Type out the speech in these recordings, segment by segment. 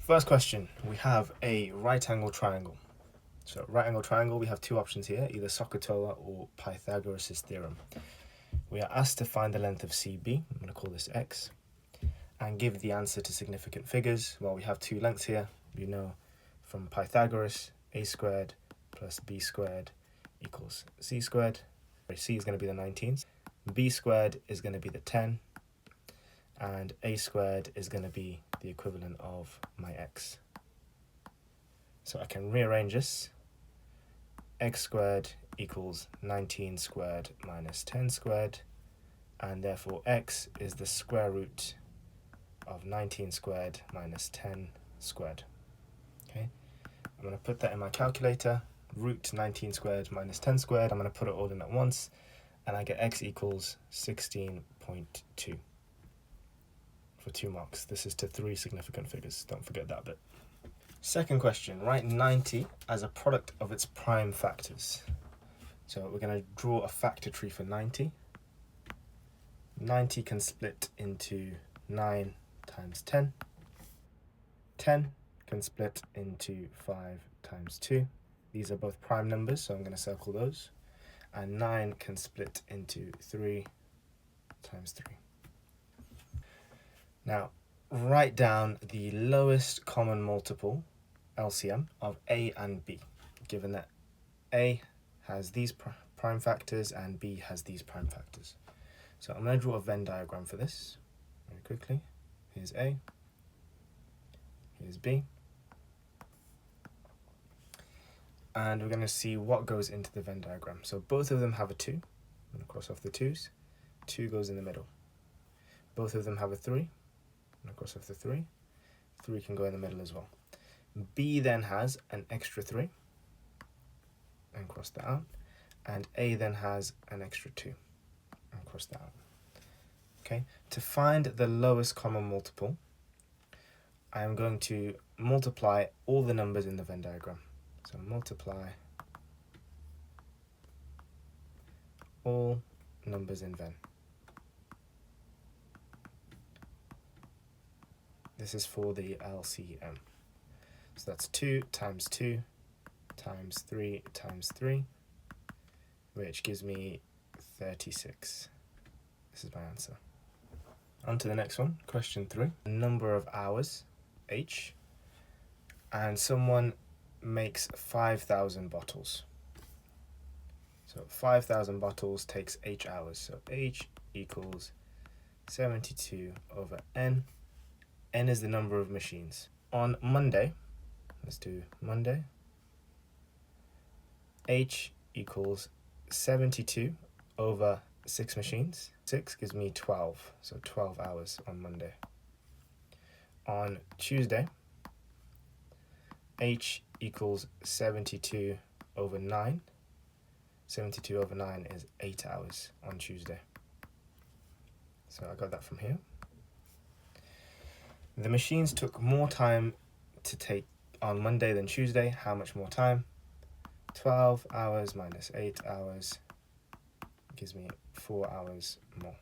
First question, we have a right angle triangle. So right angle triangle, we have two options here, either SOHCAHTOA or Pythagoras' theorem. We are asked to find the length of CB, I'm going to call this x, and give the answer to significant figures. Well, we have two lengths here. You know from Pythagoras, a squared plus b squared equals c squared. C is going to be the 19, b squared is going to be the 10, and a squared is going to be the equivalent of my x. So I can rearrange this. X squared equals 19 squared minus 10 squared, and therefore x is the square root of 19 squared minus 10 squared. Okay, I'm going to put that in my calculator. Root 19 squared minus 10 squared, I'm going to put it all in at once, and I get x equals 16.2 for 2 marks. This is to 3 significant figures, don't forget that bit. Second question, write 90 as a product of its prime factors. So we're going to draw a factor tree for 90. 90 can split into 9 times 10. 10 can split into 5 times 2. These are both prime numbers, so I'm going to circle those. And 9 can split into 3 times 3. Now, write down the lowest common multiple, LCM, of A and B, given that A has these prime factors and B has these prime factors. So I'm going to draw a Venn diagram for this very quickly. Here's A, here's B, and we're going to see what goes into the Venn diagram. So both of them have a 2. I'm going to cross off the 2's. 2 goes in the middle. Both of them have a 3. I'm going to cross off the 3. 3 can go in the middle as well. B then has an extra 3, and cross that out. And A then has an extra 2, and cross that out. Okay, to find the lowest common multiple, I am going to multiply all the numbers in the Venn diagram. So multiply all numbers in Venn. This is for the LCM. So that's 2 times 2 times 3 times 3, which gives me 36. This is my answer. On to the next one, question 3. Number of hours, H, and someone makes 5,000 bottles. So 5,000 bottles takes H hours. So H equals 72 over N. N is the number of machines. On Monday, let's do Monday, H equals 72 over 6 machines. 6 gives me 12, so 12 hours on Monday. On Tuesday, H equals 72 over 9. 72 over 9 is 8 hours on Tuesday. So I got that from here. The machines took more time to take on Monday than Tuesday. How much more time? 12 hours minus 8 hours gives me 4 hours more.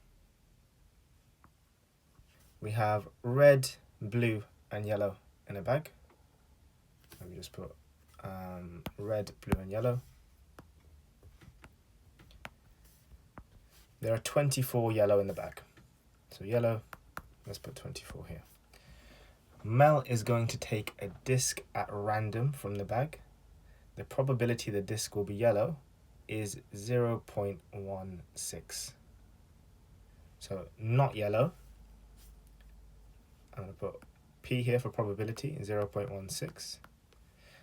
We have red, blue, and yellow in a bag. Let me just put red, blue, and yellow. There are 24 yellow in the bag. So yellow, let's put 24 here. Mel is going to take a disc at random from the bag. The probability the disc will be yellow is 0.16. So not yellow. I'm going to put P here for probability, 0.16.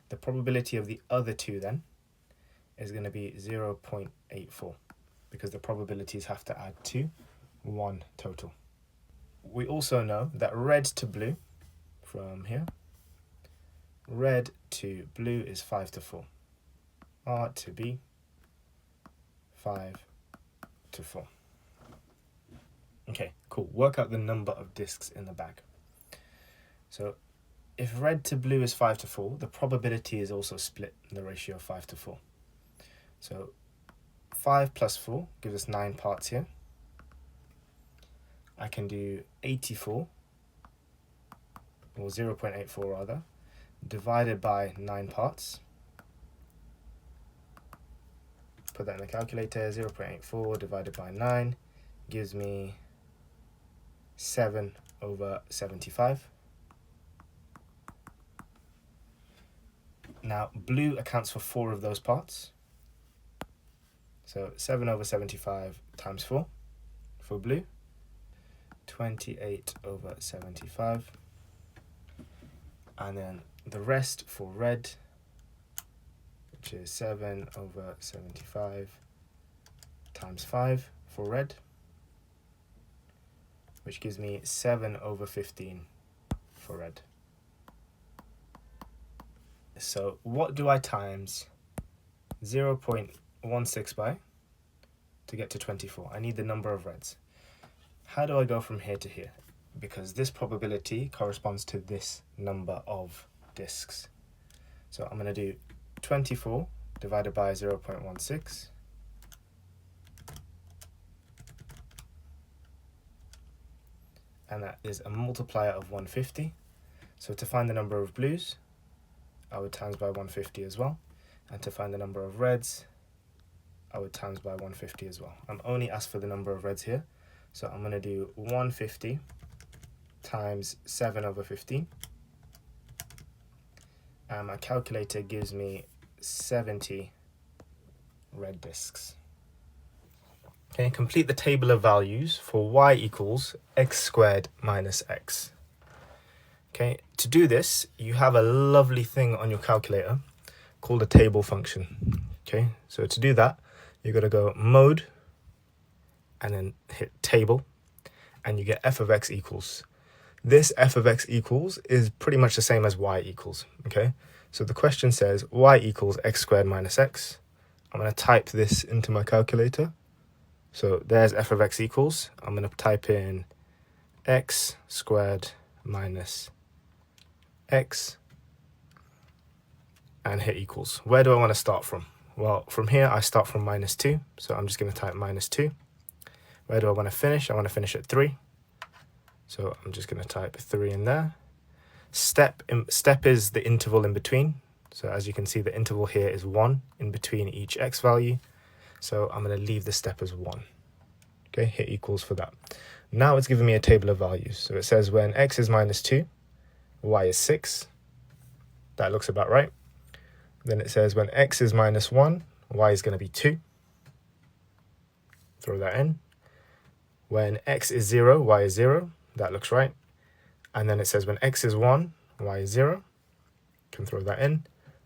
The probability of the other two then is going to be 0.84 because the probabilities have to add to 1 total. We also know that red to blue, from here, red to blue is 5 to 4. R to B, 5 to 4. Okay, cool. Work out the number of discs in the bag. So if red to blue is 5 to 4, the probability is also split in the ratio of 5 to 4. So 5 plus 4 gives us 9 parts here. I can do 84 or 0.84 rather, divided by 9 parts. Put that in the calculator. 0.84 divided by 9 gives me 7/75. Now, blue accounts for 4 of those parts. So 7/75 times 4 for blue, 28/75. And then the rest for red, which is 7/75 times 5 for red, which gives me 7/15 for red. So what do I times 0.16 by to get to 24? I need the number of reds. How do I go from here to here? Because this probability corresponds to this number of discs. So I'm going to do 24 divided by 0.16. And that is a multiplier of 150. So to find the number of blues, I would times by 150 as well. And to find the number of reds, I would times by 150 as well. I'm only asked for the number of reds here. So I'm going to do 150 times 7/15. And my calculator gives me 70 red discs. Okay, complete the table of values for y equals x squared minus x. Okay, to do this, you have a lovely thing on your calculator called a table function. Okay, so to do that, you're going to go mode and then hit table, and you get f of x equals. This f of x equals is pretty much the same as y equals. Okay, so the question says y equals x squared minus x. I'm going to type this into my calculator. So there's f of x equals. I'm going to type in x squared minus x and hit equals. Where do I want to start from? Well, from here I start from -2, so I'm just going to type -2. Where do I want to finish? I want to finish at 3. So I'm just going to type 3 in there. Step is the interval in between. So as you can see, the interval here is 1 in between each x value. So I'm going to leave the step as 1. Okay, hit equals for that. Now it's giving me a table of values. So it says when x is -2, y is 6. That looks about right. Then it says when x is -1, y is going to be 2. Throw that in. When x is 0, y is 0. That looks right. And then it says when x is 1, y is 0. Can throw that in.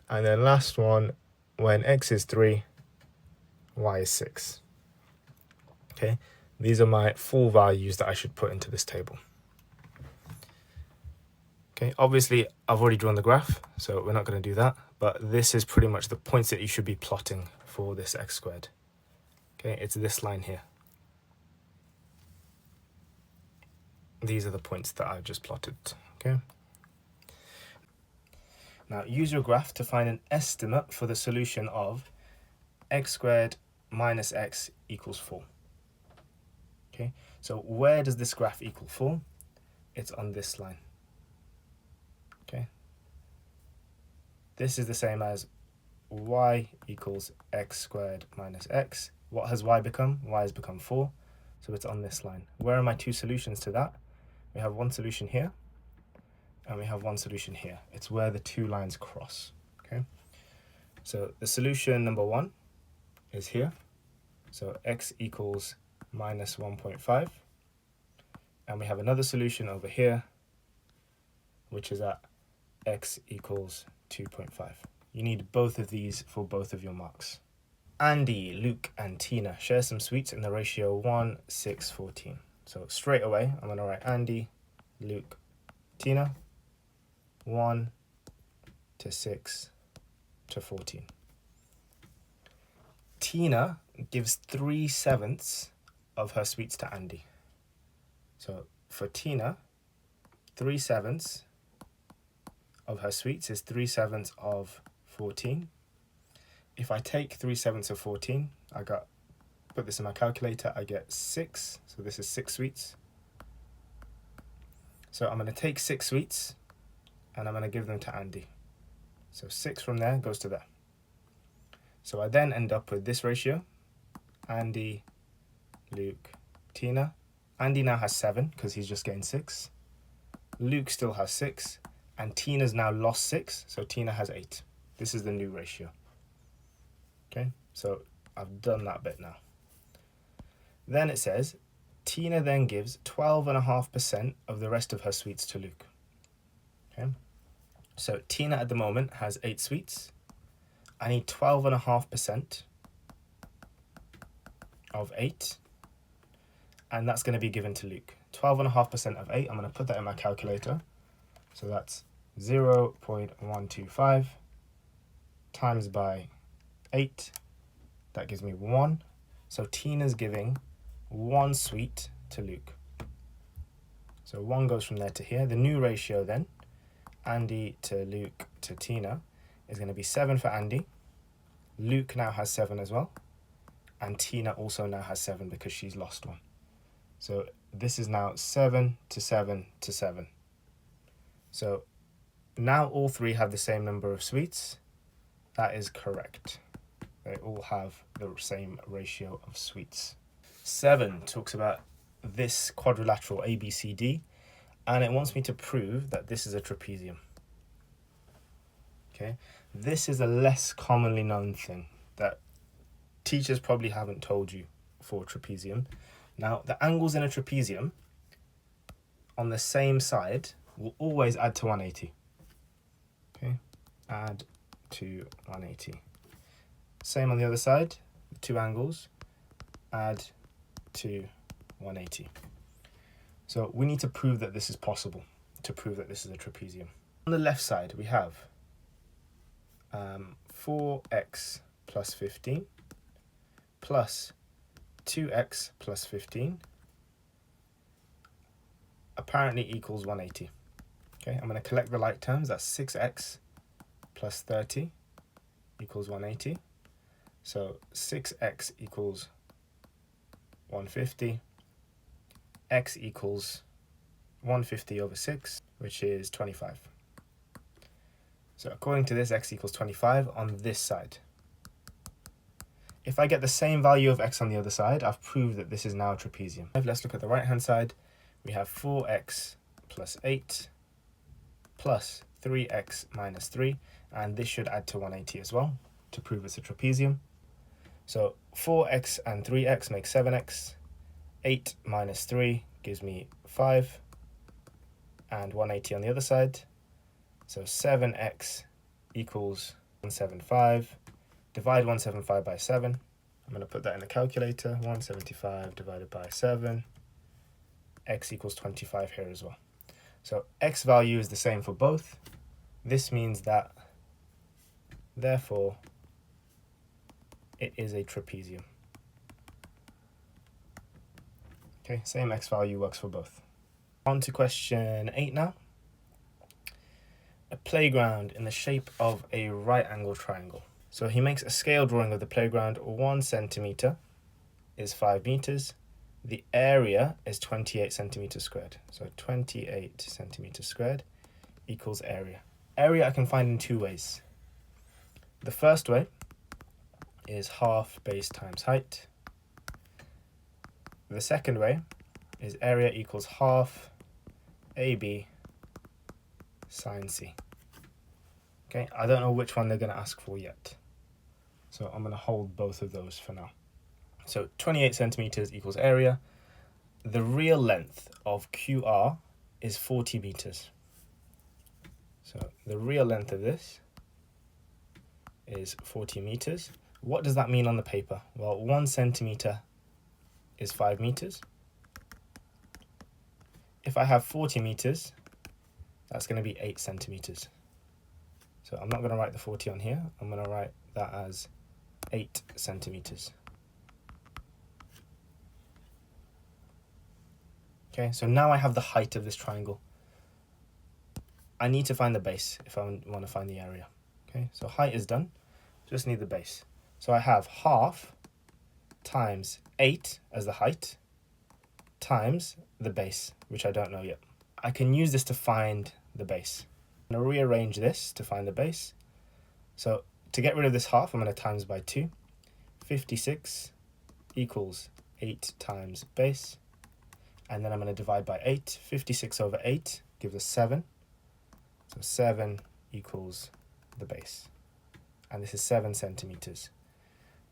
And then last one, when x is 3, y is 6. Okay, these are my full values that I should put into this table. Okay, obviously I've already drawn the graph, so we're not going to do that, but this is pretty much the points that you should be plotting for this x squared. Okay, it's this line here. These are the points that I've just plotted. Okay. Now use your graph to find an estimate for the solution of x squared minus x equals 4. Okay, so where does this graph equal 4? It's on this line. Okay, this is the same as y equals x squared minus x. What has y become? Y has become 4, so it's on this line. Where are my two solutions to that? We have one solution here, and we have one solution here. It's where the two lines cross. Okay, so the solution number 1 is here. So x equals minus 1.5. And we have another solution over here, which is at x equals 2.5. You need both of these for both of your marks. Andy, Luke, and Tina share some sweets in the ratio 1, 6, 14. So straight away, I'm going to write Andy, Luke, Tina, 1 to 6 to 14. Tina gives 3/7 of her sweets to Andy. So for Tina, 3/7 of her sweets is 3/7 of 14. If I take 3/7 of 14, put this in my calculator, I get 6. So this is 6 sweets. So I'm going to take 6 sweets and I'm going to give them to Andy. So 6 from there goes to there. So I then end up with this ratio, Andy, Luke, Tina. Andy now has 7 because he's just getting 6. Luke still has 6, and Tina's now lost 6, so Tina has 8. This is the new ratio. Okay, so I've done that bit now. Then it says, Tina then gives 12.5% of the rest of her sweets to Luke. Okay, so Tina at the moment has 8 sweets. I need 12.5% of 8, and that's going to be given to Luke. 12.5% of 8, I'm going to put that in my calculator. So that's 0.125 times by 8. That gives me 1. So Tina's giving 1 sweet to Luke. So 1 goes from there to here. The new ratio then, Andy to Luke to Tina, is going to be 7 for Andy. Luke now has 7 as well. And Tina also now has 7 because she's lost 1. So this is now 7 to 7 to 7. So now all 3 have the same number of sweets. That is correct. They all have the same ratio of sweets. 7 talks about this quadrilateral ABCD, and it wants me to prove that this is a trapezium. Okay, this is a less commonly known thing that teachers probably haven't told you for trapezium. Now, the angles in a trapezium on the same side will always add to 180. Okay, add to 180. Same on the other side, 2 angles, add to 180. So we need to prove that this is possible, to prove that this is a trapezium. On the left side, we have 4x plus 15 plus 2x plus 15 apparently equals 180. Okay, I'm going to collect the like terms. That's 6x plus 30 equals 180. So 6x equals 150. X equals 150 over 6, which is 25. So according to this, x equals 25 on this side. If I get the same value of x on the other side, I've proved that this is now a trapezium. Let's look at the right-hand side. We have 4x plus 8 plus 3x minus 3, and this should add to 180 as well to prove it's a trapezium. So 4x and 3x make 7x. 8 minus 3 gives me 5, and 180 on the other side. So 7x equals 175. Divide 175 by 7. I'm going to put that in the calculator. 175 divided by 7. X equals 25 here as well. So x value is the same for both. This means that, therefore, it is a trapezium. Okay, same x value works for both. On to question 8 now. A playground in the shape of a right angle triangle. So he makes a scale drawing of the playground. 1 centimeter is 5 meters. The area is 28 centimeters squared. So 28 centimeters squared equals area. Area I can find in 2 ways. The first way is half base times height. The second way is area equals half AB sine C. Okay, I don't know which one they're going to ask for yet. So I'm going to hold both of those for now. So 28 centimeters equals area. The real length of QR is 40 meters. So the real length of this is 40 meters. What does that mean on the paper? Well, 1 centimeter is 5 meters. If I have 40 meters, that's going to be 8 centimeters. So I'm not going to write the 40 on here. I'm going to write that as 8 centimeters. Okay, so now I have the height of this triangle. I need to find the base if I want to find the area. Okay, so height is done. Just need the base. So I have half times 8 as the height times the base, which I don't know yet. I can use this to find the base. I'm going to rearrange this to find the base. So to get rid of this half, I'm going to times by 2. 56 equals 8 times base. And then I'm going to divide by 8. 56 over 8 gives us 7. So 7 equals the base. And this is 7 centimeters.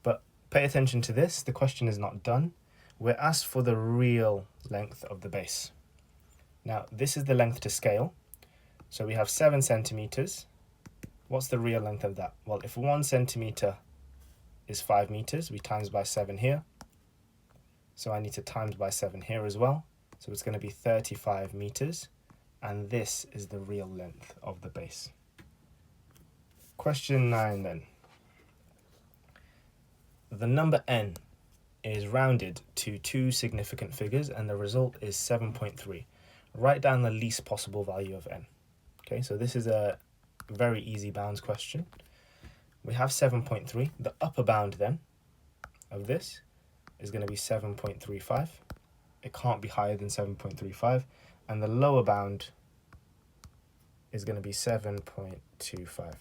But pay attention to this. The question is not done. We're asked for the real length of the base. Now, this is the length to scale. So we have 7 centimeters. What's the real length of that? Well, if 1 centimeter is 5 meters, we times by 7 here. So I need to times by 7 here as well. So it's going to be 35 meters. And this is the real length of the base. Question 9 then. The number n is rounded to 2 significant figures and the result is 7.3. Write down the least possible value of n. Okay, so this is a very easy bounds question. We have 7.3. The upper bound then of this is going to be 7.35. It can't be higher than 7.35. And the lower bound is going to be 7.25.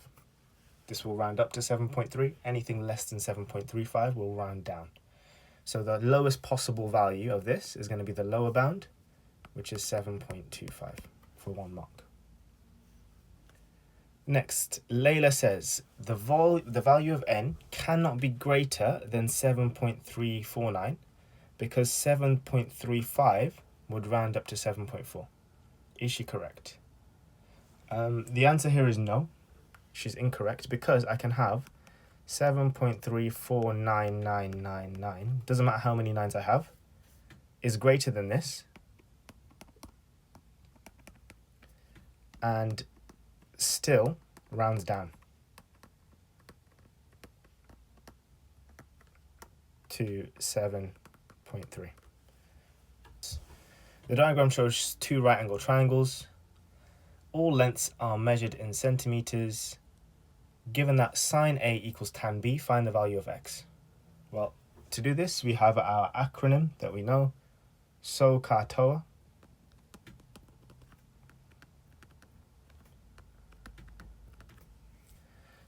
This will round up to 7.3. Anything less than 7.35 will round down. So the lowest possible value of this is going to be the lower bound, which is 7.25 for 1 mark. Next, Layla says the value of n cannot be greater than 7.349 because 7.35 would round up to 7.4. Is she correct? The answer here is no. She's incorrect because I can have 7.349999, doesn't matter how many 9s I have, is greater than this. And still rounds down to 7.3. The diagram shows 2 right angle triangles. All lengths are measured in centimeters. Given that sine A equals tan B, find the value of x. Well, to do this, we have our acronym that we know, SOHCAHTOA.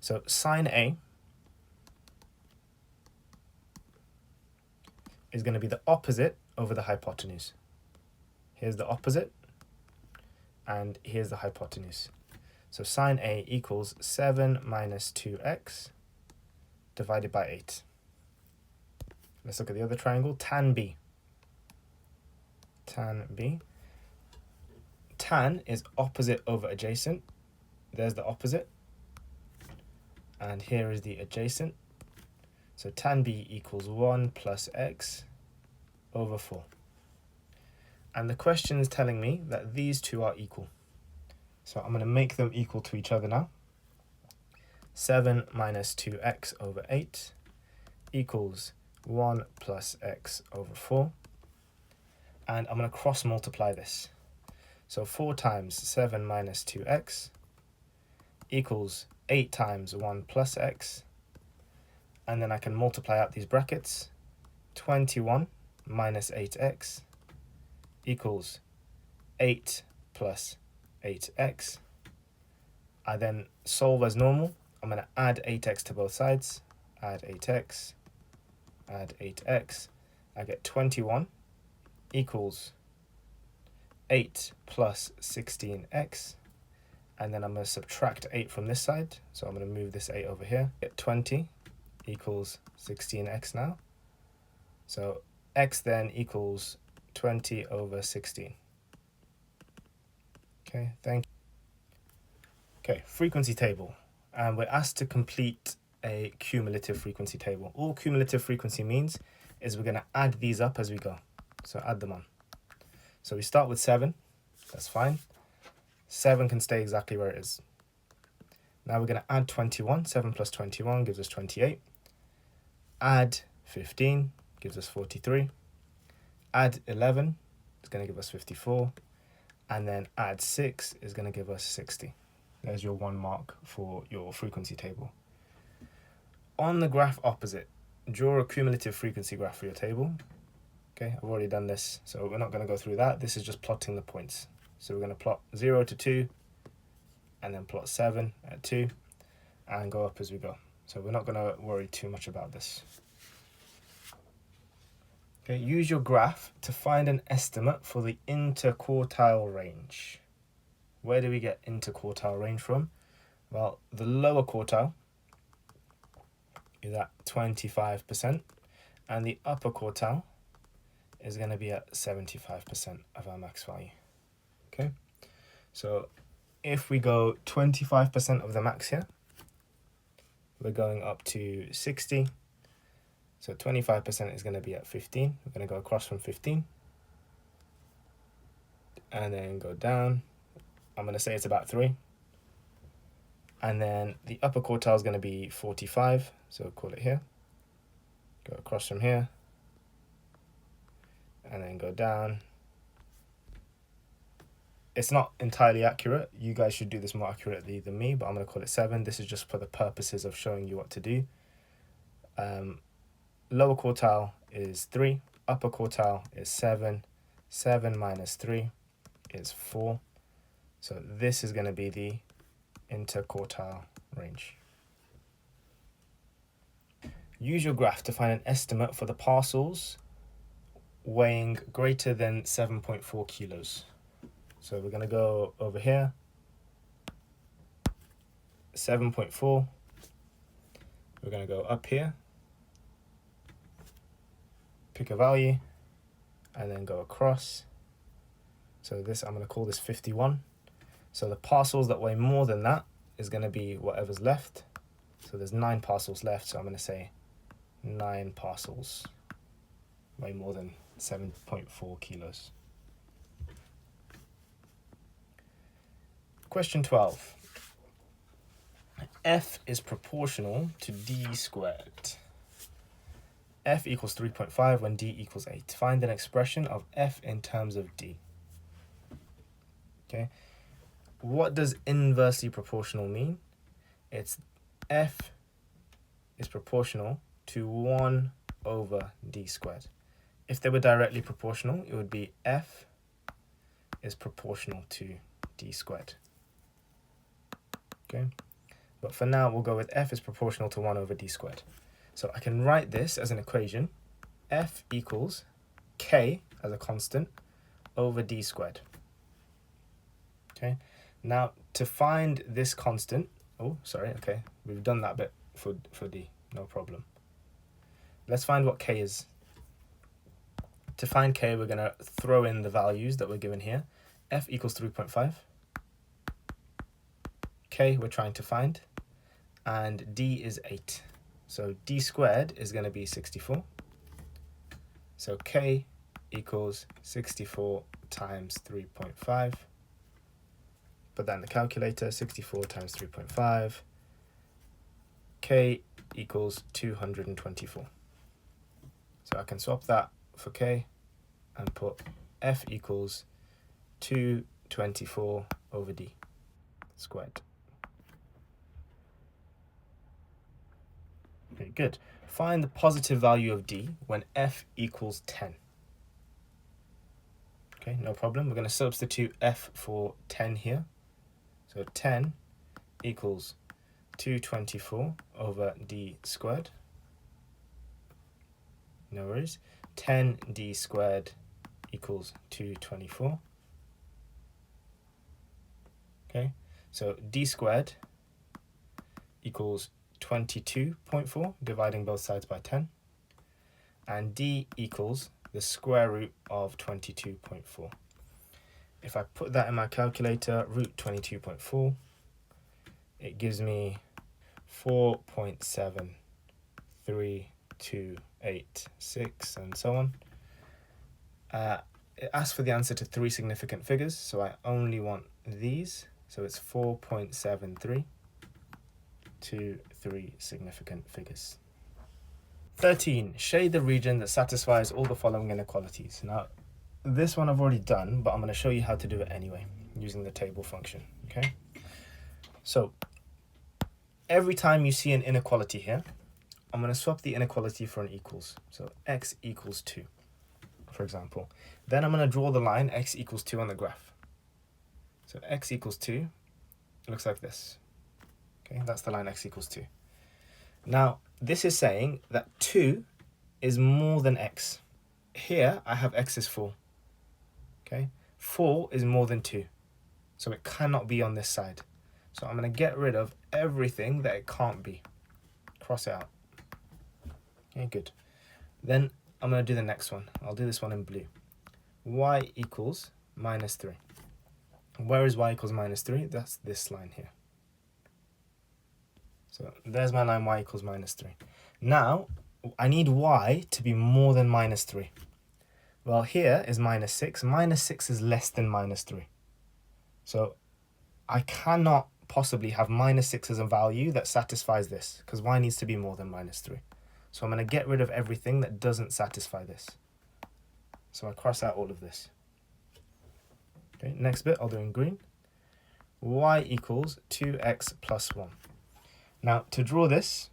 So sine A is going to be the opposite over the hypotenuse. Here's the opposite, and here's the hypotenuse. So sine A equals 7 minus 2x divided by 8. Let's look at the other triangle, tan B. Tan B. Tan is opposite over adjacent. There's the opposite. And here is the adjacent. So tan B equals 1 plus x over 4. And the question is telling me that these two are equal. So I'm going to make them equal to each other now. 7 minus 2x over 8 equals 1 plus x over 4. And I'm going to cross multiply this. So 4 times 7 minus 2x equals 8 times 1 plus x. And then I can multiply out these brackets. 21 minus 8x equals 8 plus 8x. I then solve as normal. I'm going to add 8x to both sides. Add 8x. Add 8x. I get 21 equals 8 plus 16x. And then I'm going to subtract 8 from this side. So I'm going to move this 8 over here. Get 20 equals 16x now. So x then equals 20 over 16. Okay, thank you. Okay, frequency table. And we're asked to complete a cumulative frequency table. All cumulative frequency means is we're going to add these up as we go. So add them on. So we start with 7. That's fine. 7 can stay exactly where it is. Now we're going to add 21. 7 plus 21 gives us 28. Add 15 gives us 43. Add 11 is going to give us 54. And then add 6 is going to give us 60. There's your 1 mark for your frequency table. On the graph opposite, draw a cumulative frequency graph for your table. Okay, I've already done this, so we're not going to go through that. This is just plotting the points. So we're going to plot 0 to 2, and then plot 7 at 2, and go up as we go. So we're not going to worry too much about this. Okay, use your graph to find an estimate for the interquartile range. Where do we get interquartile range from? Well, the lower quartile is at 25%, and the upper quartile is going to be at 75% of our max value. Okay, so if we go 25% of the max here, we're going up to 60. So 25% is going to be at 15. We're going to go across from 15 and then go down. I'm going to say it's about 3. And then the upper quartile is going to be 45. So we'll call it here. Go across from here and then go down. It's not entirely accurate. You guys should do this more accurately than me, but I'm going to call it 7. This is just for the purposes of showing you what to do. Lower quartile is 3, upper quartile is 7. 7 minus 3 is 4. So this is going to be the interquartile range. Use your graph to find an estimate for the parcels weighing greater than 7.4 kilos. So we're going to go over here, 7.4. We're going to go up here, pick a value, and then go across. So this, I'm going to call this 51. So the parcels that weigh more than that is going to be whatever's left. So there's 9 parcels left, so I'm going to say 9 parcels weigh more than 7.4 kilos. Question 12. F is proportional to D squared. F equals 3.5 when D equals 8. Find an expression of F in terms of D. Okay. What does inversely proportional mean? It's F is proportional to 1 over D squared. If they were directly proportional, it would be F is proportional to D squared. Okay, but for now we'll go with F is proportional to 1 over D squared. So I can write this as an equation. F equals K as a constant over D squared. Okay, now to find this constant, we've done that bit for D, no problem. Let's find what K is. To find K, we're going to throw in the values that we're given here. F equals 3.5. K we're trying to find, and D is 8. So D squared is going to be 64. So K equals 64 times 3.5. Put that in the calculator, 64 times 3.5. K equals 224. So I can swap that for K and put F equals 224 over D squared. Okay, good. Find the positive value of D when F equals 10. Okay, no problem. We're going to substitute F for 10 here. So 10 equals 224 over D squared. No worries. 10D squared equals 224. Okay, so D squared equals 22.4, dividing both sides by 10. And D equals the square root of 22.4. If I put that in my calculator, root 22.4, it gives me 4.73286 and so on. It asks for the answer to 3 significant figures, so I only want these. So it's 4.73 to 3 significant figures. 13. Shade the region that satisfies all the following inequalities. Now, this one I've already done, but I'm going to show you how to do it anyway, using the table function. Okay. So every time you see an inequality here, I'm going to swap the inequality for an equals. So x equals 2, for example. Then I'm going to draw the line x equals 2 on the graph. So x equals 2, It looks like this. Okay, that's the line x equals 2. Now, this is saying that 2 is more than x. Here, I have x is 4. Okay, 4 is more than 2. So it cannot be on this side. So I'm going to get rid of everything that it can't be. Cross it out. Okay, good. Then I'm going to do the next one. I'll do this one in blue. Y equals minus 3. Where is y equals minus 3? That's this line here. So there's my line y equals minus 3. Now, I need y to be more than minus 3. Well, here is minus 6. Minus 6 is less than minus 3. So I cannot possibly have minus 6 as a value that satisfies this, because y needs to be more than minus 3. So I'm going to get rid of everything that doesn't satisfy this. So I cross out all of this. Okay, next bit I'll do in green. Y equals 2x plus 1. Now, to draw this,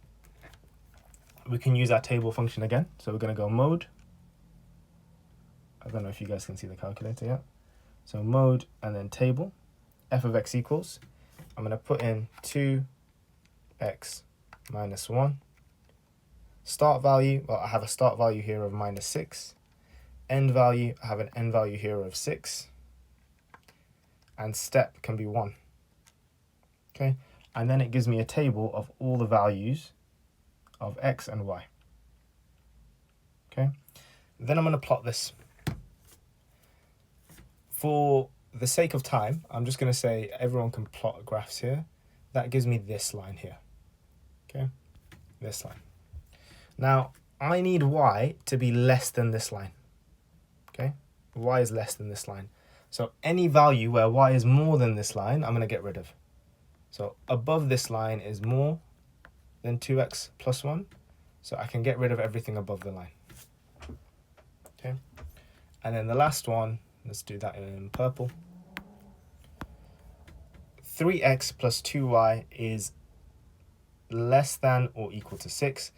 we can use our table function again. So we're going to go mode. I don't know if you guys can see the calculator yet. So mode and then table. F of x equals. I'm going to put in 2x minus 1. Start value, well, I have a start value here of minus 6. End value, I have an end value here of 6. And step can be 1. Okay, and then it gives me a table of all the values of x and y. Okay, then I'm going to plot this. For the sake of time, I'm just going to say everyone can plot graphs here. That gives me this line here. Okay, this line. Now, I need y to be less than this line. Okay, y is less than this line. So any value where y is more than this line, I'm going to get rid of. So above this line is more than 2x plus 1. So I can get rid of everything above the line. Okay, and then the last one, let's do that in purple. 3x plus 2y is less than or equal to 6.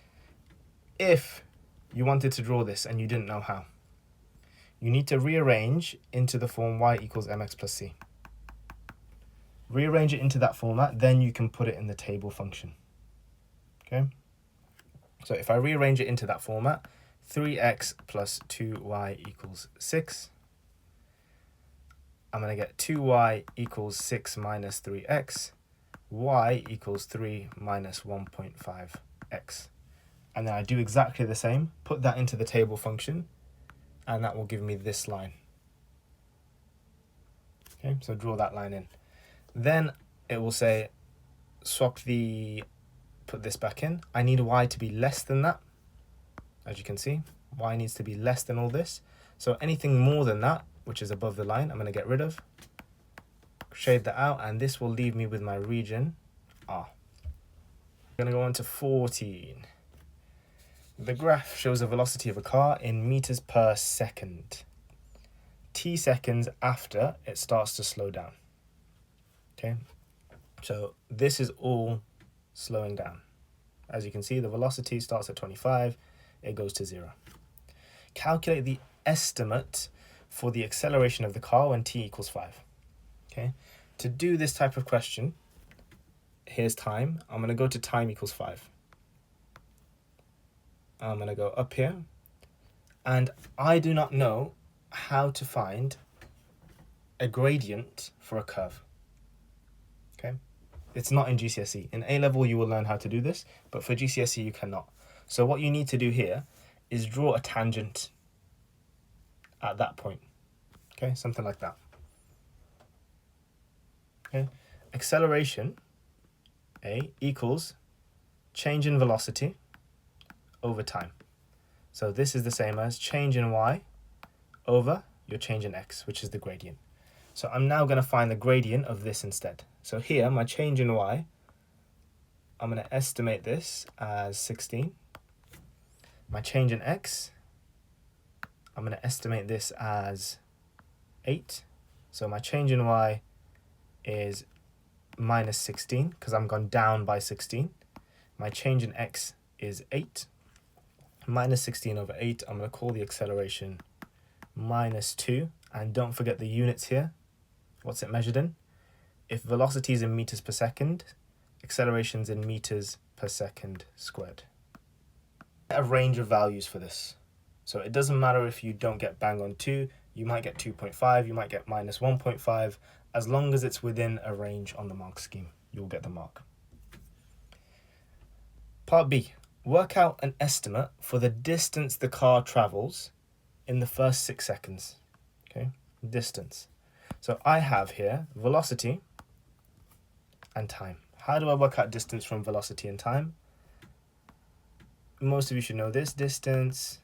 If you wanted to draw this and you didn't know how, you need to rearrange into the form y equals mx plus c. Rearrange it into that format, then you can put it in the table function. Okay? So if I rearrange it into that format, 3x plus 2y equals 6. I'm going to get 2y equals 6 minus 3x. Y equals 3 minus 1.5x. And then I do exactly the same, put that into the table function, and that will give me this line. Okay, so draw that line in. Then it will say, put this back in. I need y to be less than that. As you can see, y needs to be less than all this. So anything more than that, which is above the line, I'm going to get rid of. Shade that out, and this will leave me with my region R. I'm going to go on to 14. The graph shows the velocity of a car in meters per second. T seconds after it starts to slow down. Okay, so this is all slowing down. As you can see, the velocity starts at 25, it goes to 0. Calculate the estimate for the acceleration of the car when t equals 5. Okay, to do this type of question, here's time. I'm going to go to time equals 5. I'm going to go up here, and I do not know how to find a gradient for a curve. Okay, it's not in GCSE. In A-level you will learn how to do this, but for GCSE you cannot. So what you need to do here is draw a tangent at that point. Okay, something like that. Okay, acceleration A equals change in velocity over time. So this is the same as change in y over your change in x, which is the gradient. So I'm now going to find the gradient of this instead. So here, my change in y, I'm going to estimate this as 16. My change in x, I'm going to estimate this as 8. So my change in y is minus 16, because I'm gone down by 16. My change in x is 8. Minus 16 over 8, I'm going to call the acceleration minus 2. And don't forget the units here. What's it measured in? if velocity is in meters per second, acceleration is in meters per second squared. A range of values for this. So it doesn't matter if you don't get bang on 2, you might get 2.5, you might get minus 1.5. As long as it's within a range on the mark scheme, you'll get the mark. Part B, work out an estimate for the distance the car travels in the first 6 seconds. Okay, distance. So I have here velocity and time. How do I work out distance from velocity and time? Most of you should know this. Distance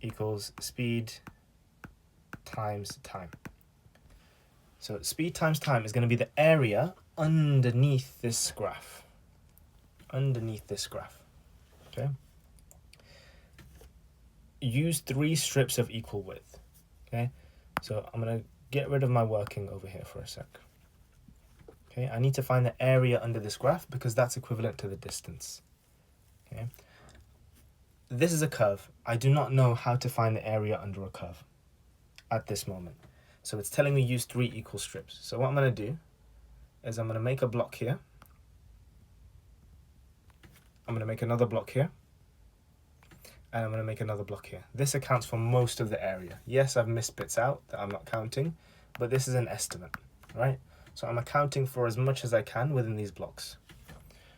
equals speed times time. So speed times time is going to be the area underneath this graph. Underneath this graph. Okay. Use 3 strips of equal width. Okay. So I'm going to get rid of my working over here for a sec. Okay. I need to find the area under this graph because that's equivalent to the distance. Okay. This is a curve. I do not know how to find the area under a curve at this moment. So it's telling me use 3 equal strips. So what I'm going to do is I'm going to make a block here. I'm going to make another block here. And I'm going to make another block here. This accounts for most of the area. Yes, I've missed bits out that I'm not counting, but this is an estimate, right? So I'm accounting for as much as I can within these blocks.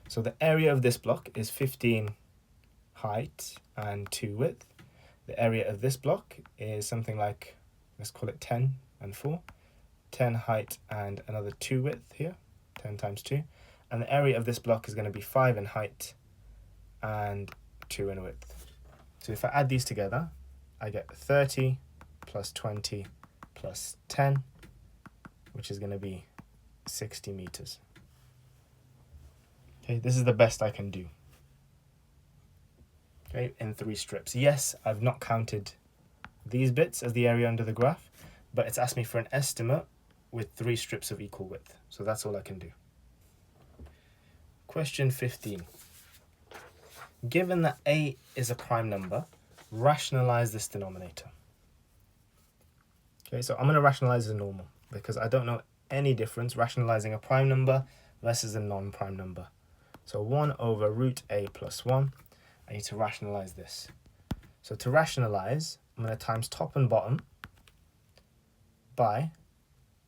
So the area of this block is 15 height and 2 width. The area of this block is something like, let's call it 10 and 4. 10 height and another 2 width here, 10 times 2. And the area of this block is going to be 5 in height and 2 in width. So if I add these together, I get 30 plus 20 plus 10, which is going to be 60 meters. Okay, this is the best I can do. Okay, in 3 strips. Yes, I've not counted these bits as the area under the graph, but it's asked me for an estimate with 3 strips of equal width. So that's all I can do. Question 15. Given that a is a prime number, rationalize this denominator. Okay, so I'm going to rationalize the normal because I don't know any difference rationalizing a prime number versus a non-prime number. So 1 over root a plus 1, I need to rationalize this. So to rationalize, I'm going to times top and bottom by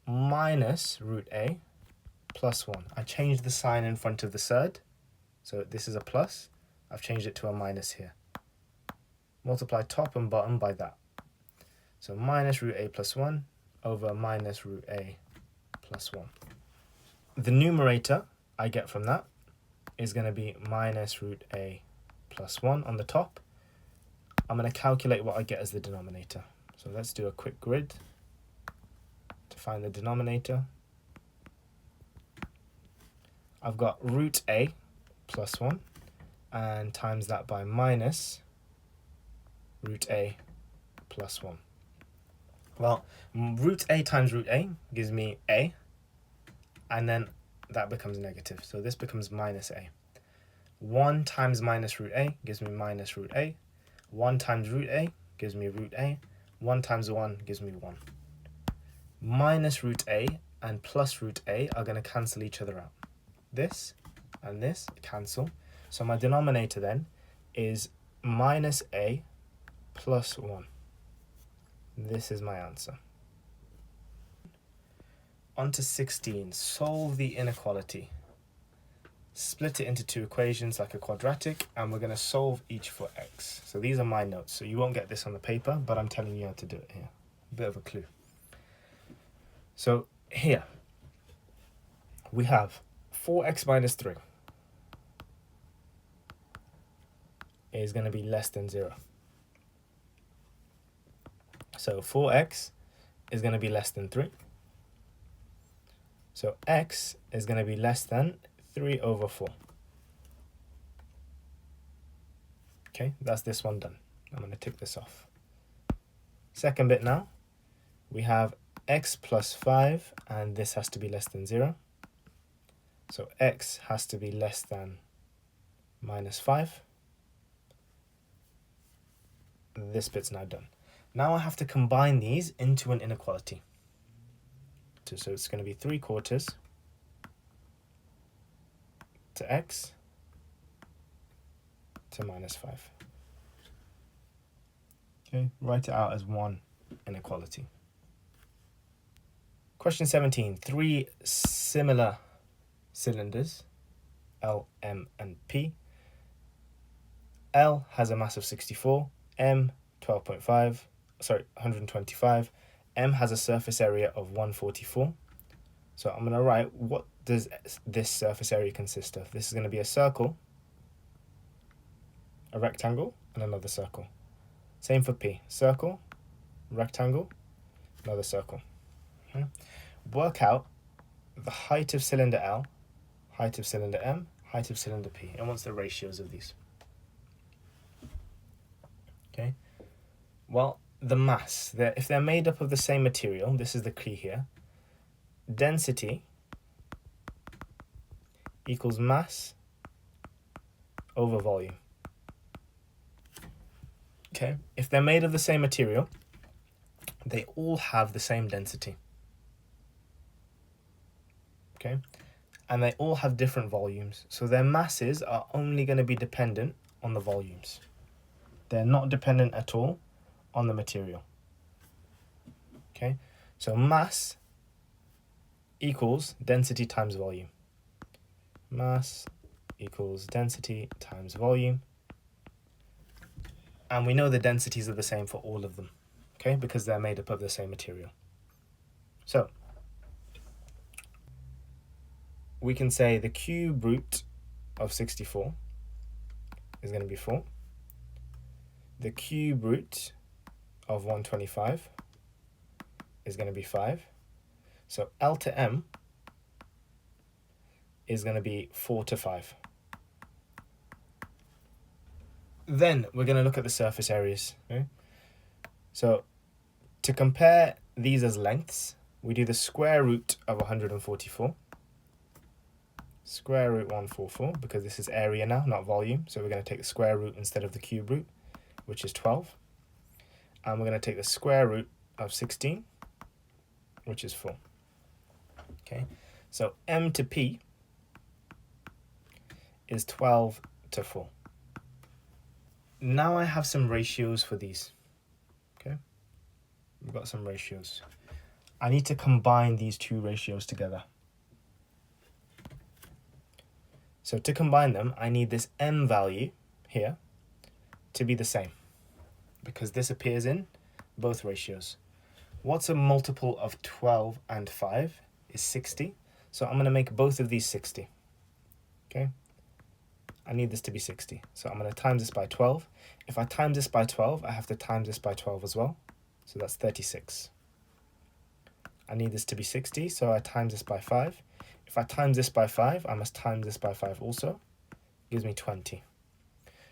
minus root a plus 1. I changed the sign in front of the surd, so this is a plus. I've changed it to a minus here. Multiply top and bottom by that. So minus root a plus 1 over minus root a plus 1. The numerator I get from that is going to be minus root a plus 1 on the top. I'm going to calculate what I get as the denominator. So let's do a quick grid to find the denominator. I've got root a plus 1 and times that by minus root a plus 1. Well, root a times root a gives me a, and then that becomes negative. So this becomes minus a. 1 times minus root a gives me minus root a. 1 times root a gives me root a. 1 times 1 gives me 1. Minus root a and plus root a are going to cancel each other out. This and this cancel. So my denominator then is minus a plus 1. This is my answer. On to 16. Solve the inequality. Split it into 2 equations like a quadratic, and we're going to solve each for x. So these are my notes. So you won't get this on the paper, but I'm telling you how to do it here. A bit of a clue. So here we have 4x minus 3 is going to be less than 0. So 4x is going to be less than 3. So x is going to be less than 3 over 4. Okay, that's this one done. I'm going to tick this off. Second bit now, we have x plus 5, and this has to be less than 0. So x has to be less than minus 5. This bit's now done. Now I have to combine these into an inequality. So it's going to be 3/4 to x to minus 5. Okay, write it out as one inequality. Question 17. 3 similar cylinders, L, M, and P. L has a mass of 64, M 125, M has a surface area of 144. So I'm going to write, what does this surface area consist of? This is going to be a circle, a rectangle, and another circle. Same for P. Circle, rectangle, another circle. Okay. Work out the height of cylinder L, height of cylinder M, height of cylinder P, and what's the ratios of these? Okay. Well, the mass, if they're made up of the same material, this is the key here, density equals mass over volume. Okay, if they're made of the same material, they all have the same density. Okay, and they all have different volumes, so their masses are only going to be dependent on the volumes. They're not dependent at all on the material. Okay, so mass equals density times volume. Mass equals density times volume. And we know the densities are the same for all of them, okay, because they're made up of the same material. So we can say the cube root of 64 is going to be 4. The cube root of 125 is going to be 5. So L to M is going to be 4 to 5. Then we're going to look at the surface areas. Okay? So to compare these as lengths, we do the square root of 144. Square root 144, because this is area now, not volume. So we're going to take the square root instead of the cube root, which is 12. And we're going to take the square root of 16, which is 4. Okay, so M to P is 12 to 4. Now I have some ratios for these. Okay, we've got some ratios. I need to combine these two ratios together. So to combine them, I need this M value here to be the same, because this appears in both ratios. What's a multiple of 12 and 5 is 60. So I'm going to make both of these 60. Okay, I need this to be 60. So I'm going to times this by 12. If I times this by 12, I have to times this by 12 as well. So that's 36. I need this to be 60, so I times this by 5. If I times this by 5, I must times this by 5 also. It gives me 20.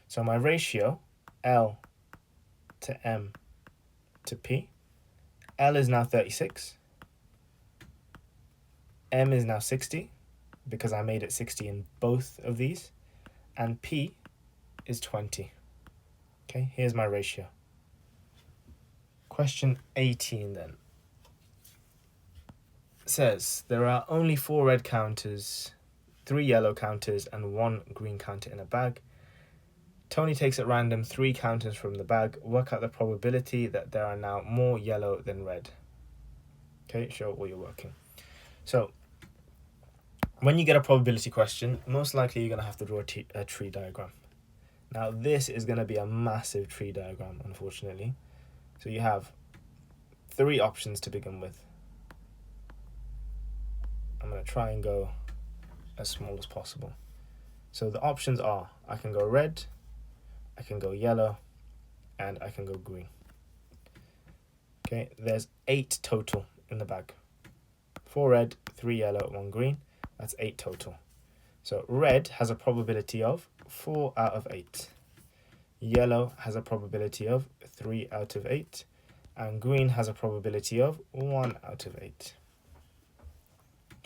So my ratio, L to M to P, L is now 36. M is now 60, because I made it 60 in both of these. And P is 20. Okay, here's my ratio. Question 18 then. Says there are only 4 red counters, 3 yellow counters, and 1 green counter in a bag. Tony takes at random 3 counters from the bag. Work out the probability that there are now more yellow than red. Okay, show what you're working. So when you get a probability question, most likely you're going to have to draw a tree diagram. Now this is going to be a massive tree diagram, unfortunately. So you have 3 options to begin with. I'm going to try and go as small as possible. So the options are, I can go red, I can go yellow, and I can go green. Okay, there's 8 total in the bag. 4 red, 3 yellow, 1 green. That's 8 total. So red has a probability of 4 out of 8. Yellow has a probability of 3 out of 8. And green has a probability of 1 out of 8.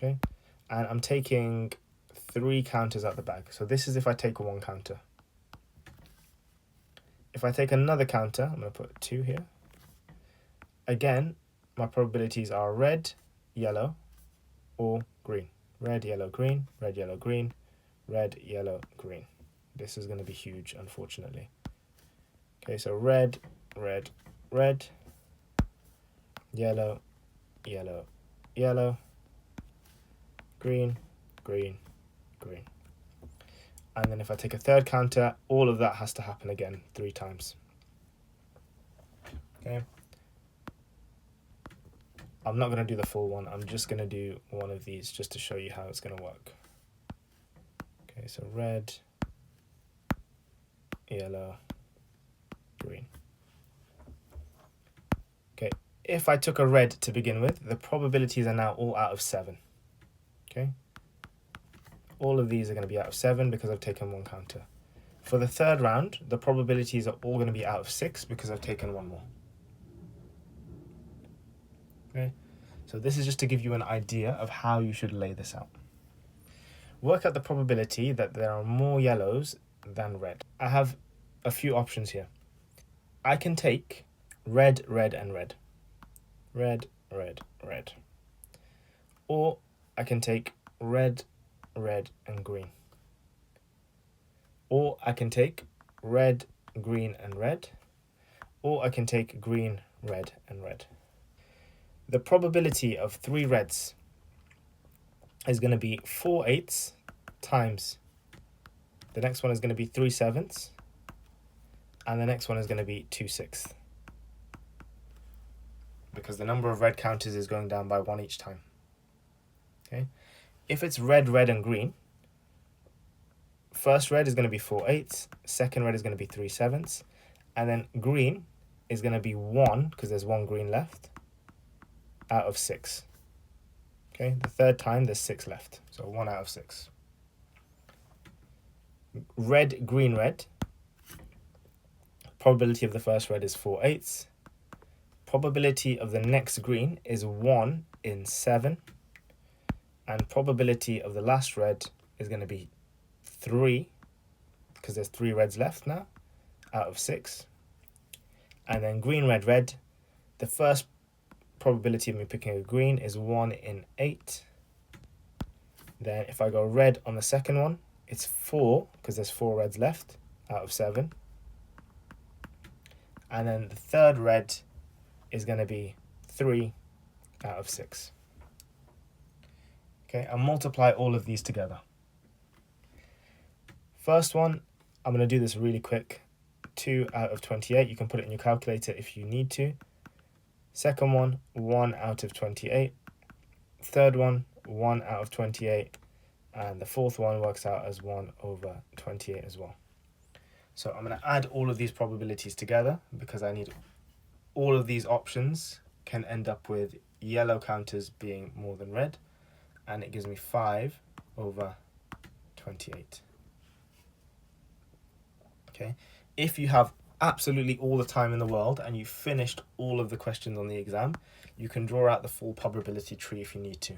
Okay, and I'm taking 3 counters out the bag. So this is if I take 1 counter. If I take another counter, I'm going to put 2 here. Again, my probabilities are red, yellow, or green. Red, yellow, green, red, yellow, green, red, yellow, green. This is going to be huge, unfortunately. Okay, so red, red, red, yellow, yellow, yellow, green, green, green. And then if I take a third counter, all of that has to happen again 3 times. Okay. I'm not going to do the full one. I'm just going to do one of these just to show you how it's going to work. Okay, so red, yellow, green. Okay, if I took a red to begin with, the probabilities are now all out of 7. Okay, all of these are going to be out of 7 because I've taken 1 counter. For the third round, the probabilities are all going to be out of 6 because I've taken 1 more. Okay, so this is just to give you an idea of how you should lay this out. Work out the probability that there are more yellows than red. I have a few options here. I can take red, red, and red. Red, red, red. Or I can take red, red, and green. Or I can take red, green, and red. Or I can take green, red, and red. The probability of 3 reds is going to be 4/8 times. The next one is going to be 3/7. And the next one is going to be 2/6. Because the number of red counters is going down by 1 each time. Okay. If it's red, red, and green, first red is going to be 4/8, second red is going to be 3/7, and then green is going to be 1, because there's 1 green left, out of 6. Okay, the third time there's 6 left, so 1 out of 6. Red, green, red. Probability of the first red is 4/8. Probability of the next green is 1 in 7. And probability of the last red is going to be 3, because there's 3 reds left now, out of 6. And then green, red, red. The first probability of me picking a green is 1 in 8. Then if I go red on the second one, it's 4, because there's 4 reds left, out of 7. And then the third red is going to be 3 out of 6. Okay, I'll multiply all of these together. First one, I'm going to do this really quick. 2 out of 28. You can put it in your calculator if you need to. Second one, 1 out of 28. Third one, 1 out of 28. And the fourth one works out as 1 over 28 as well. So I'm going to add all of these probabilities together because I need all of these options can end up with yellow counters being more than red. And it gives me 5 over 28. Okay, if you have absolutely all the time in the world and you finished all of the questions on the exam, you can draw out the full probability tree if you need to.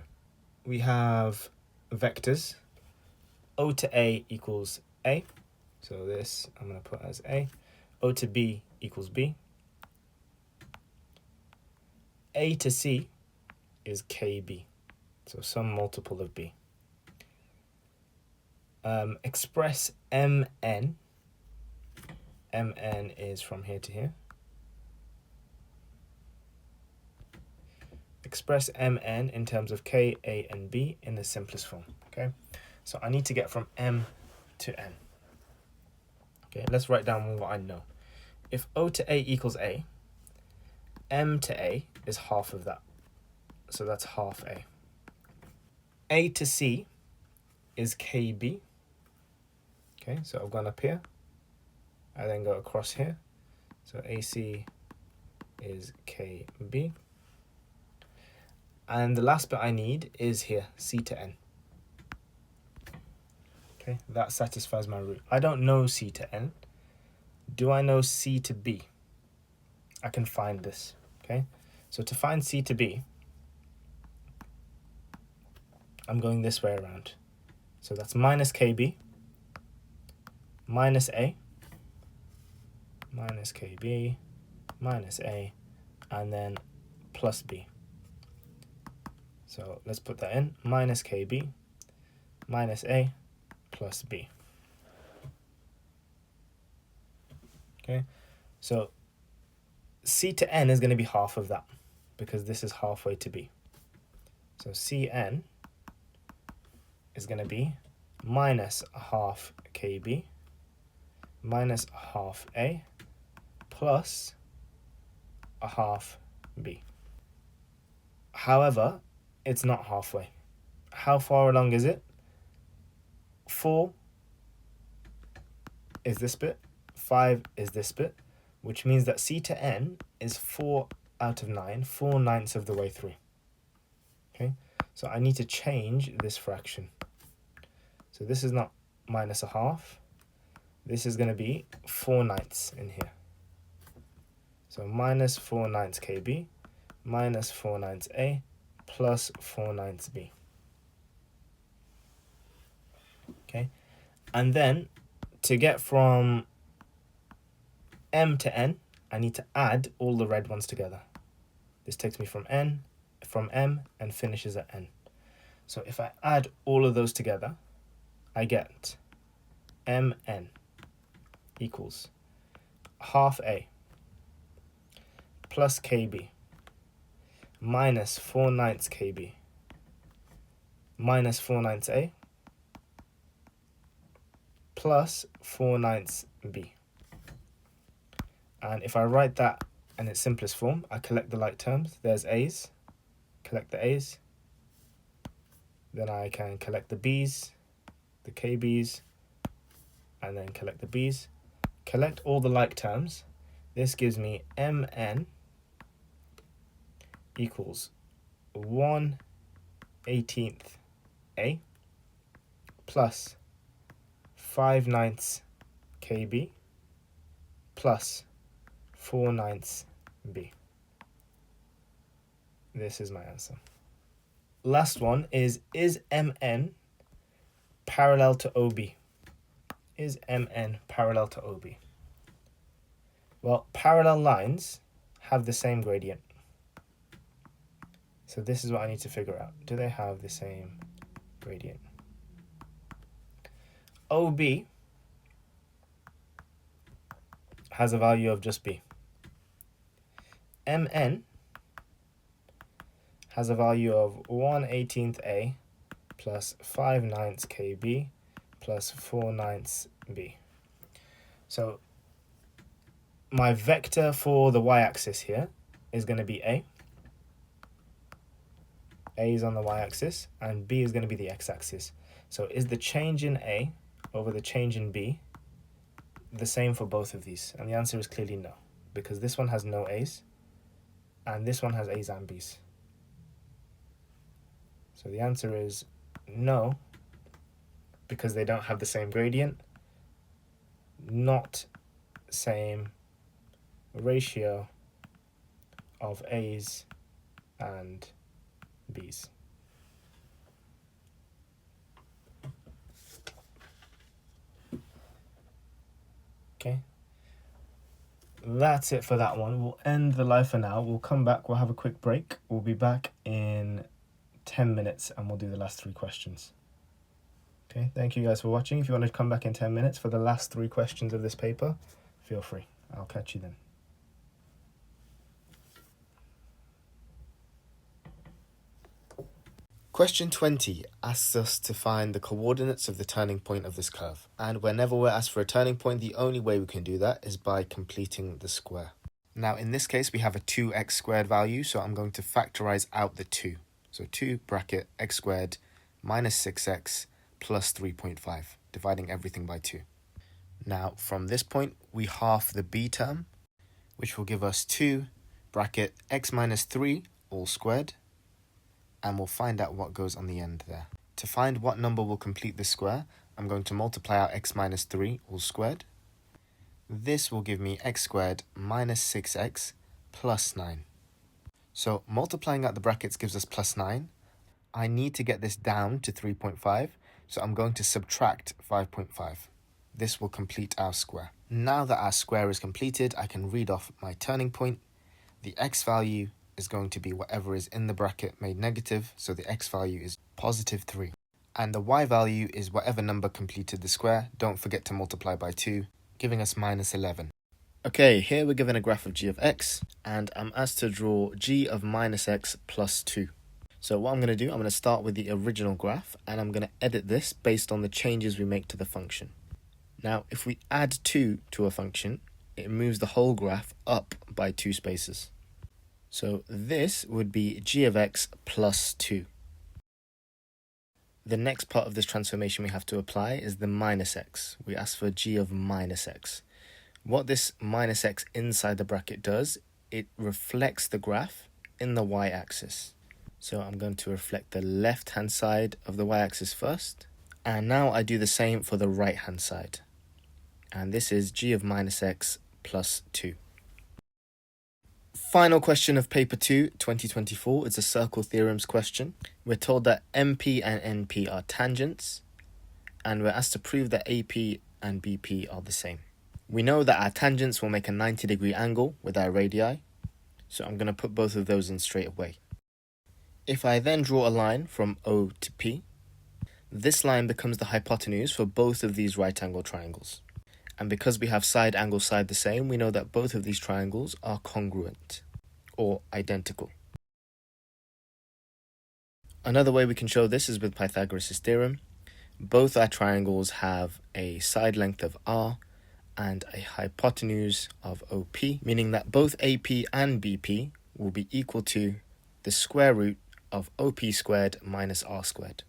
We have vectors. O to A equals A. So this I'm going to put as A. O to B equals B. A to C is KB. So some multiple of B. Express MN. MN is from here to here. Express MN in terms of K, A, and B in the simplest form. Okay, so I need to get from M to N. Okay, let's write down what I know. If O to A equals A, M to A is half of that. So that's half A. A to C is KB. Okay, so I've gone up here. I then go across here. So AC is KB. And the last bit I need is here, C to N. Okay, that satisfies my root. I don't know C to N. Do I know C to B? I can find this. Okay, so to find C to B, I'm going this way around. So that's minus KB, minus A, minus KB, minus A, and then plus B. So let's put that in. Minus KB, minus A, plus b. Okay, so c to n is going to be half of that because this is halfway to b. So Cn is going to be minus half kb minus half a plus a half b. However, it's not halfway. How far along is it? 4 is this bit, 5 is this bit, which means that c to n is 4 out of 9, 4/9 of the way through. Okay, so I need to change this fraction. So this is not minus a half, this is going to be 4/9 in here. So minus 4/9 kb minus 4/9 a plus 4/9 b. Okay, and then to get from m to n, I need to add all the red ones together. This takes me from m and finishes at n. So if I add all of those together, I get mn equals half a plus kb minus 4/9 kb minus 4/9 a plus 4/9 b. And if I write that in its simplest form, I collect the like terms. There's a's, collect the a's. Then I can collect the b's, the kb's, and then collect the b's. Collect all the like terms. This gives me mn equals 1/18 a plus 5/9 kb plus 4/9 b. This is my answer. Last one is mn parallel to OB? Is mn parallel to OB? Well, parallel lines have the same gradient. So this is what I need to figure out. Do they have the same gradient? OB has a value of just b. mn has a value of 1/18 a plus 5/9 kb plus 4/9 b. So my vector for the y-axis here is going to be a. A is on the y-axis and b is going to be the x-axis. So is the change in a over the change in b the same for both of these? And the answer is clearly no, because this one has no a's and this one has a's and b's. So the answer is no, because they don't have the same gradient, not same ratio of a's and b's. Okay, that's it for that one. We'll end the live for now. We'll come back, we'll have a quick break. We'll be back in 10 minutes and we'll do the last 3 questions. Okay, thank you guys for watching. If you want to come back in 10 minutes for the last 3 questions of this paper, feel free. I'll catch you then. Question 20 asks us to find the coordinates of the turning point of this curve. And whenever we're asked for a turning point, the only way we can do that is by completing the square. Now, in this case, we have a 2x squared value, so I'm going to factorize out the 2. So 2 bracket x squared minus 6x plus 3.5, dividing everything by 2. Now, from this point, we half the b term, which will give us 2 bracket x minus 3 all squared, and we'll find out what goes on the end there. To find what number will complete this square, I'm going to multiply out x minus 3 all squared. This will give me x squared minus 6x plus 9. So multiplying out the brackets gives us plus 9. I need to get this down to 3.5, so I'm going to subtract 5.5. This will complete our square. Now that our square is completed, I can read off my turning point. The x value is going to be whatever is in the bracket made negative, so the x value is positive 3. And the y value is whatever number completed the square. Don't forget to multiply by 2, giving us minus 11. Okay, here we're given a graph of g of x, and I'm asked to draw g of minus x plus 2. So what I'm going to do, I'm going to start with the original graph, and I'm going to edit this based on the changes we make to the function. Now, if we add 2 to a function, it moves the whole graph up by 2 spaces. So this would be g of x plus 2. The next part of this transformation we have to apply is the minus x. We ask for g of minus x. What this minus x inside the bracket does, it reflects the graph in the y-axis. So I'm going to reflect the left-hand side of the y-axis first. And now I do the same for the right-hand side. And this is g of minus x plus 2. Final question of paper 2, 2024, is a circle theorems question. We're told that MP and NP are tangents, and we're asked to prove that AP and BP are the same. We know that our tangents will make a 90-degree angle with our radii, so I'm going to put both of those in straight away. If I then draw a line from O to P, this line becomes the hypotenuse for both of these right angle triangles. And because we have side angle side the same, we know that both of these triangles are congruent, or identical. Another way we can show this is with Pythagoras' theorem. Both our triangles have a side length of r and a hypotenuse of OP, meaning that both AP and BP will be equal to the square root of OP squared minus r squared.